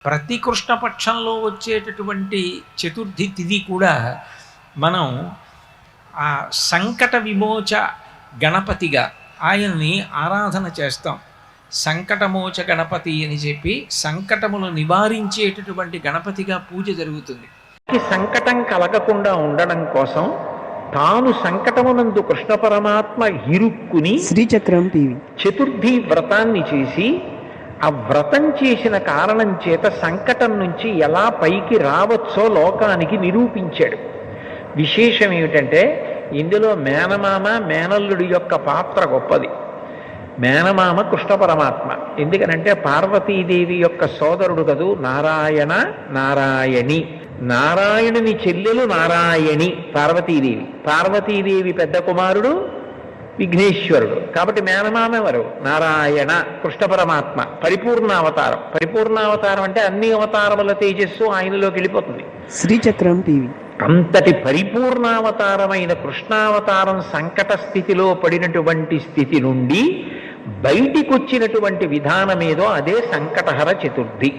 ప్రతి కృష్ణపక్షంలో వచ్చేటటువంటి చతుర్థి తిథి కూడా మనం ఆ సంకట విమోచ గణపతిగా ఆయన్ని ఆరాధన చేస్తాం. సంకటమోచ గణపతి అని చెప్పి సంకటములు నివారించేటటువంటి గణపతిగా పూజ జరుగుతుంది. సంకటం కలగకుండా ఉండడం కోసం తాను సంకటమునందు కృష్ణ పరమాత్మ ఇరుక్కుని శ్రీచక్రం టీవీ చతుర్థి వ్రతాన్ని చేసి ఆ వ్రతం చేసిన కారణం చేత సంకటం నుంచి ఎలా పైకి రావచ్చో లోకానికి నిరూపించాడు. విశేషం ఏమిటంటే ఇందులో మేనమామ మేనల్లుడి యొక్క పాత్ర గొప్పది. మేనమామ కృష్ణ పరమాత్మ, ఎందుకనంటే పార్వతీదేవి యొక్క సోదరుడు కదూ నారాయణ నారాయణి. నారాయణుని చెల్లెలు నారాయణి పార్వతీదేవి. పార్వతీదేవి పెద్ద కుమారుడు విఘ్నేశ్వరుడు. కాబట్టి మేనమామ ఎవరు? నారాయణ కృష్ణ పరమాత్మ. పరిపూర్ణావతారం. పరిపూర్ణావతారం అంటే అన్ని అవతారముల తేజస్సు ఆయనలోకి వెళ్ళిపోతుంది. శ్రీచక్రం టీవీ అంతటి పరిపూర్ణావతారమైన కృష్ణావతారం సంకట స్థితిలో పడినటువంటి స్థితి నుండి బయటికొచ్చినటువంటి విధానమేదో అదే సంకటహర చతుర్థి.